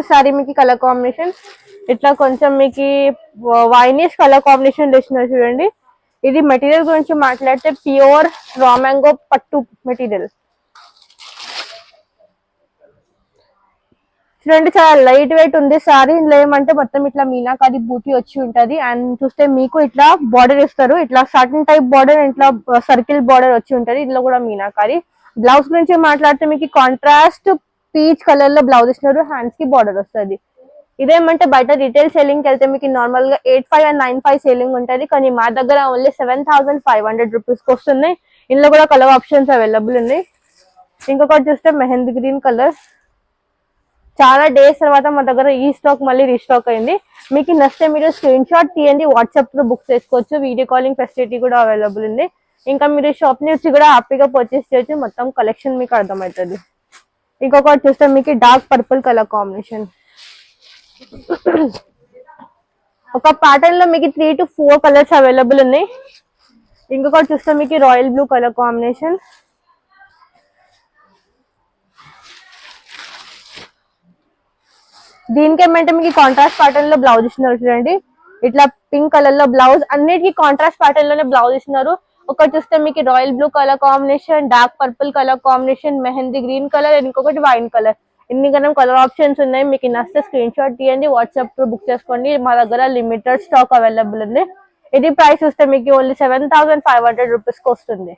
Sorry మీకు colour combination ఇట్లా కొంచెం మీకు వైనిష్ కలర్ కాంబినేషన్ తెచ్చినారు చూడండి. ఇది మెటీరియల్ గురించి మాట్లాడితే ప్యూర్ రా మ్యాంగో పట్టు మెటీరియల్ చూడండి, చాలా లైట్ వెయిట్ ఉంది సారీ. ఇందులో ఏమంటే మొత్తం ఇట్లా మీనాకారి బూటీ వచ్చి ఉంటది. అండ్ చూస్తే మీకు ఇట్లా బార్డర్ ఇస్తారు, ఇట్లా సర్టన్ టైప్ బార్డర్, ఇట్లా సర్కిల్ బార్డర్ వచ్చి ఉంటది. ఇందులో కూడా మీనాకారి. బ్లౌజ్ గురించి మాట్లాడితే మీకు కాంట్రాస్ట్ పీచ్ కలర్ లో బ్లౌజ్ ఇస్తున్నారు, హ్యాండ్స్ కి బార్డర్ వస్తుంది. ఇదేమంటే బయట రిటైల్ సెల్లింగ్ కి వెళ్తే మీకు నార్మల్ గా 8,500 and 9,500 సెల్లింగ్ ఉంటుంది. కానీ మా దగ్గర ఓన్లీ 7,500 రూపీస్ కి వస్తున్నాయి. ఇందులో కూడా కలర్ ఆప్షన్స్ అవైలబుల్ ఉన్నాయి. ఇంకొకటి చూస్తే మెహందీ గ్రీన్ కలర్, చాలా డేస్ తర్వాత మా దగ్గర ఈ స్టాక్ మళ్ళీ రీస్టాక్ అయింది. మీకు నచ్చితే మీరు స్క్రీన్ షాట్ తీయండి, వాట్సాప్ లో బుక్ చేసుకోవచ్చు. వీడియో కాలింగ్ ఫెసిలిటీ కూడా అవైలబుల్ ఉంది. ఇంకా మీరు షాప్ నుంచి కూడా హ్యాపీగా పర్చేస్ చేయొచ్చు. మొత్తం కలెక్షన్ మీకు అర్థమవుతుంది. ఇంకొకటి చూస్తే మీకు డార్క్ పర్పుల్ కలర్ కాంబినేషన్, ఒక ప్యాటర్న్ లో మీకు 3 to 4 కలర్స్ అవైలబుల్ ఉన్నాయి. ఇంకొకటి చూస్తే మీకు రాయల్ బ్లూ కలర్ కాంబినేషన్, దీనికి ఏమంటే మీకు కాంట్రాస్ట్ ప్యాటర్న్ లో బ్లౌజ్ ఇస్తున్నారు చూడండి. ఇట్లా పింక్ కలర్ లో బ్లౌజ్, అన్నిటికీ కాంట్రాస్ట్ ప్యాటర్న్ లోనే బ్లౌజ్ ఇస్తున్నారు. ఒకటి చూస్తే మీకు royal blue colour combination, dark purple colour combination, mehndi green colour, ఇంకొకటి వైన్ కలర్. ఇన్ని కన్నా కలర్ ఆప్షన్స్ ఉన్నాయి. మీకు నచ్చితే స్క్రీన్ షాట్ తీయండి, వాట్సాప్ లో బుక్ చేసుకోండి. మా దగ్గర లిమిటెడ్ స్టాక్ అవైలబుల్ ఉంది. ఇది ప్రైస్ చూస్తే మీకు ఓన్లీ 7,500 రూపీస్ కి వస్తుంది.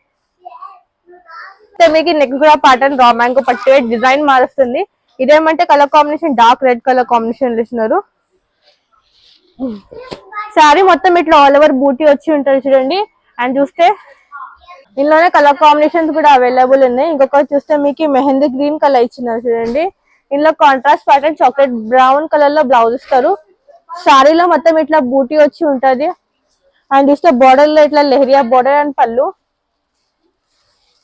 మీకు నెక్ కూడా ప్యాటర్న్ రా మ్యాంగో పట్టు డిజైన్ మారుస్తుంది. ఇదేమంటే colour combination dark red colour combination ఇస్తున్నారు. శారీ మొత్తం ఇట్లా ఆల్ ఓవర్ బూటీ వచ్చి ఉంటుంది చూడండి. అండ్ చూస్తే ఇందులోనే కలర్ కాంబినేషన్స్ కూడా అవైలబుల్ ఉన్నాయి. ఇంకొకటి చూస్తే మీకు మెహందీ గ్రీన్ కలర్ ఇచ్చినారు చూడండి. ఇందులో contrast pattern chocolate brown colour లో బ్లౌజ్ ఇస్తారు. శారీలో మొత్తం ఇట్లా బూటీ వచ్చి ఉంటది. అండ్ చూస్తే బార్డర్ లో ఇట్లా లెహరియా బార్డర్ అండ్ పళ్ళు.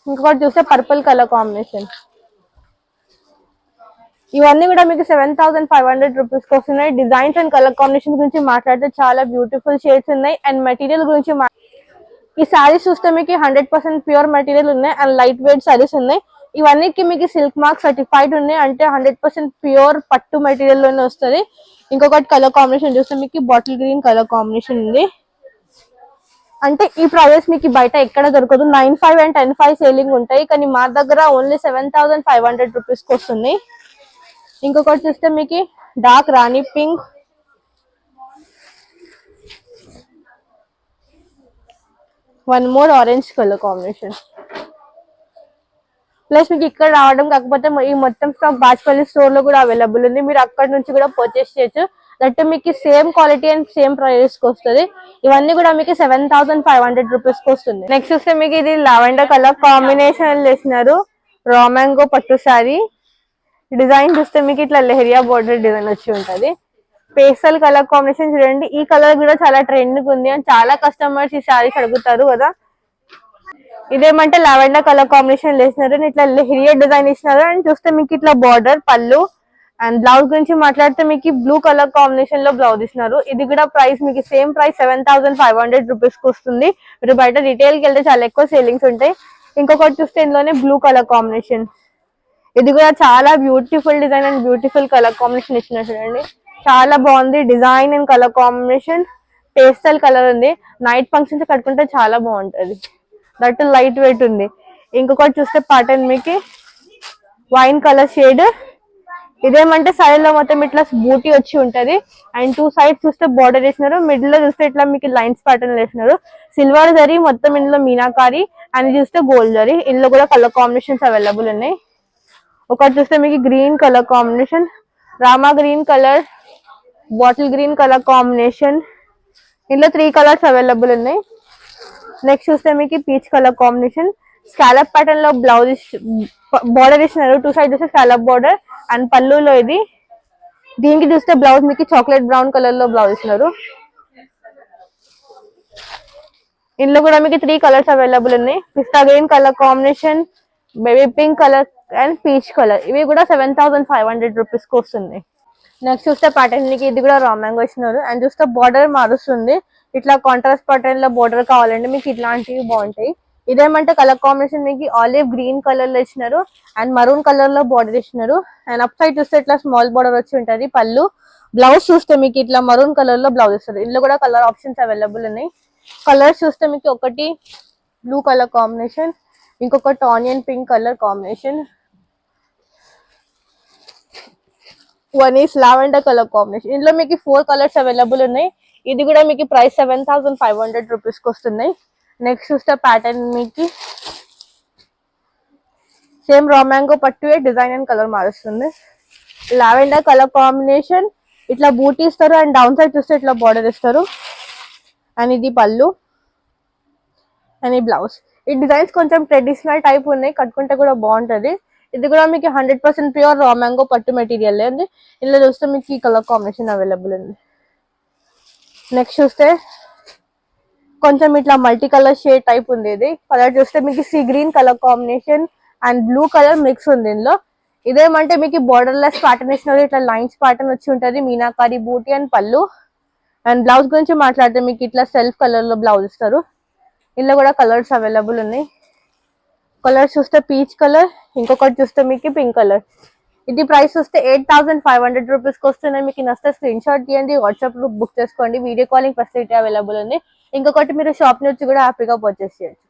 ఇంకొకటి చూస్తే పర్పుల్ కలర్ కాంబినేషన్. ఇవన్నీ కూడా మీకు 7,500 రూపీస్ కి వస్తున్నాయి. డిజైన్స్ అండ్ కలర్ కాంబినేషన్ గురించి మాట్లాడితే చాలా బ్యూటిఫుల్ షేడ్స్ ఉన్నాయి. అండ్ మెటీరియల్ గురించి ఈ సారీస్ చూస్తే మీకు 100% ప్యూర్ మెటీరియల్ ఉన్నాయి. అండ్ లైట్ వెయిట్ సారీస్ ఉన్నాయి. ఇవన్నీకి మీకు సిల్క్ మార్క్ సర్టిఫైడ్ ఉన్నాయి. అంటే 100% ప్యూర్ పట్టు మెటీరియల్ లోనే వస్తుంది. ఇంకొకటి కలర్ కాంబినేషన్ చూస్తే మీకు బాటిల్ గ్రీన్ కలర్ కాంబినేషన్ ఉంది. అంటే ఈ ప్రైజెస్ మీకు బయట ఎక్కడ దొరకదు. 9,500 and 10,500 సేలింగ్ ఉంటాయి. కానీ మా దగ్గర ఓన్లీ 7,500 రూపీస్ కి వస్తుంది. ఇంకొకటి చూస్తే మీకు dark rani pink, one more orange colour combination. Plus మీకు ఇక్కడ రావడం కాకపోతే ఈ మొత్తం స్టాక్ బాజ్పల్లి స్టోర్ లో కూడా అవైలబుల్ ఉంది. మీరు అక్కడ నుంచి కూడా పర్చేస్ చేయొచ్చు. దట్ మీకు same quality and same price కి వస్తుంది. ఇవన్నీ కూడా మీకు 7,500 రూపీస్ కి వస్తుంది. నెక్స్ట్ చూస్తే మీకు ఇది లావెండర్ కలర్ కాంబినేషన్ వేసినారు. రా మ్యాంగో పట్టు శారీ డిజైన్ చూస్తే మీకు ఇట్లా లెహరియా బోర్డర్ డిజైన్ వచ్చి ఉంటది. పేస్టల్ కలర్ కాంబినేషన్ చూడండి. ఈ కలర్ కూడా చాలా ట్రెండ్ ఉంది అని చాలా కస్టమర్స్ ఈ శారీస్ అడుగుతారు కదా. ఇదేమంటే లావెండర్ కలర్ కాంబినేషన్ వేసినారు. ఇట్లా లెహరియా డిజైన్ ఇచ్చినారు. అండ్ చూస్తే మీకు ఇట్లా బార్డర్ పళ్ళు. అండ్ బ్లౌజ్ గురించి మాట్లాడితే మీకు బ్లూ కలర్ కాంబినేషన్ లో బ్లౌజ్ ఇస్తున్నారు. ఇది కూడా ప్రైస్ మీకు సేమ్ ప్రైస్ 7,500 రూపీస్ కి వస్తుంది. మీరు బయట రిటైల్ కి వెళ్తే చాలా ఎక్కువ సేలింగ్స్ ఉంటాయి. ఇంకొకటి చూస్తే ఇందులోనే బ్లూ కలర్ కాంబినేషన్. ఇది కూడా చాలా beautiful design and beautiful colour combination ఇచ్చినారు చూడండి. చాలా బాగుంది design and colour combination. Pastel colour ఉంది. నైట్ ఫంక్షన్స్ కట్టుకుంటే చాలా బాగుంటది. దట్ లైట్ వెయిట్ ఉంది. ఇంకొకటి చూస్తే ప్యాటర్న్ మీకు వైన్ కలర్ షేడ్. ఇదేమంటే సైడ్ లో మొత్తం ఇట్లా బూటీ వచ్చి ఉంటది. అండ్ 2 సైడ్స్ చూస్తే బార్డర్ వేసినారు. మిడిల్ లో చూస్తే ఇట్లా మీకు లైన్స్ ప్యాటర్న్ వేసినారు. సిల్వర్ జరీ మొత్తం ఇందులో మీనాకారి. అండ్ చూస్తే గోల్డ్ జరీ. ఇందులో కూడా కలర్ కాంబినేషన్స్ అవైలబుల్ ఉన్నాయి. ఒకటి చూస్తే మీకు green colour combination, Rama green colour, bottle green colour combination. ఇందులో 3 కలర్స్ అవైలబుల్ ఉన్నాయి. నెక్స్ట్ చూస్తే మీకు peach colour combination. Scallop pattern లో బ్లౌజ్ బార్డర్ ఇచ్చినారు, 2 సైడ్ చూస్తే స్కాలప్ బార్డర్. అండ్ పళ్ళులో ఇది, దీనికి చూస్తే బ్లౌజ్ మీకు చాక్లెట్ బ్రౌన్ కలర్ లో బ్లౌజ్ ఇచ్చినారు. ఇందులో కూడా మీకు 3 కలర్స్ అవైలబుల్ ఉన్నాయి. Pista green colour combination, baby pink colour and peach colour. ఇవి కూడా 7500 రూపీస్ కి వస్తుంది. నెక్స్ట్ చూస్తే ప్యాటర్న్ కి ఇది కూడా రా మ్యాంగో ఇచ్చినారు. అండ్ చూస్తే బార్డర్ మారుస్తుంది, ఇట్లా కాంట్రాస్ట్ ప్యాటర్న్ లో బార్డర్ కావాలంటే మీకు ఇట్లాంటివి బాగుంటాయి. ఇదేమంటే కలర్ కాంబినేషన్ మీకు ఆలివ్ గ్రీన్ కలర్ లో ఇచ్చినారు అండ్ మరూన్ కలర్ లో బార్డర్ ఇచ్చినారు. అండ్ అప్ సైడ్ చూస్తే ఇట్లా స్మాల్ బార్డర్ వచ్చి ఉంటది పళ్ళు. బ్లౌజ్ చూస్తే మీకు ఇట్లా మరూన్ కలర్ లో బ్లౌజ్ ఇస్తారు. ఇందులో కూడా కలర్ ఆప్షన్స్ అవైలబుల్ ఉన్నాయి. కలర్స్ చూస్తే మీకు ఒకటి బ్లూ కలర్ కాంబినేషన్, ఇంకొకటి onion pink colour combination, one is lavender colour combination. ఇందులో మీకు 4 కలర్స్ అవైలబుల్ ఉన్నాయి. ఇది కూడా మీకు ప్రైస్ 7500 రూపీస్ కి వస్తున్నాయి. నెక్స్ట్ చూస్తే ప్యాటర్న్ మీకు సేమ్ రా మ్యాంగో పట్టు డిజైన్ అండ్ కలర్ మారుస్తుంది. లావెండర్ కలర్ కాంబినేషన్, ఇట్లా బూటీ ఇస్తారు అండ్ డౌన్ సైడ్ చూస్తే ఇట్లా బార్డర్ ఇస్తారు. అండ్ ఇది పళ్ళు అండ్ ఈ బ్లౌజ్. ఈ డిజైన్స్ కొంచెం ట్రెడిషనల్ టైప్ ఉన్నాయి, కట్టుకుంటే కూడా బాగుంటది. ఇది కూడా మీకు 100% ప్యూర్ రా మ్యాంగో పట్టు మెటీరియల్ అండి. ఇందులో చూస్తే మీకు ఈ కలర్ కాంబినేషన్ అవైలబుల్ ఉంది. నెక్స్ట్ చూస్తే కొంచెం ఇట్లా మల్టీ కలర్ షేడ్ టైప్ ఉంది. ఇది కలర్ చూస్తే మీకు sea green colour combination and blue colour mix ఉంది ఇందులో. ఇదేమంటే మీకు బార్డర్ లెస్ ప్యాటర్న్ ఇచ్చినారు, ఇట్లా లైన్స్ ప్యాటర్న్ వచ్చి ఉంటది, మీనాకారి బూటీ అండ్ పళ్ళు. అండ్ బ్లౌజ్ గురించి మాట్లాడితే మీకు ఇట్లా సెల్ఫ్ కలర్ లో బ్లౌజ్ ఇస్తారు. ఇందులో కూడా కలర్స్ అవైలబుల్ ఉన్నాయి. కలర్ చూస్తే పీచ్ కలర్, ఇంకొకటి చూస్తే మీకు పింక్ కలర్. ఇది ప్రైస్ చూస్తే 8500 రూపీస్ కి వస్తున్నాయి. మీకు నచ్చితే స్క్రీన్ షాట్ తీయండి, వాట్సాప్ లో బుక్ చేసుకోండి. వీడియో కాలింగ్ ఫెసిలిటీ అవైలబుల్ ఉంది. ఇంకొకటి మీరు షాప్ నుంచి కూడా హ్యాపీగా పర్చేస్ చేయొచ్చు.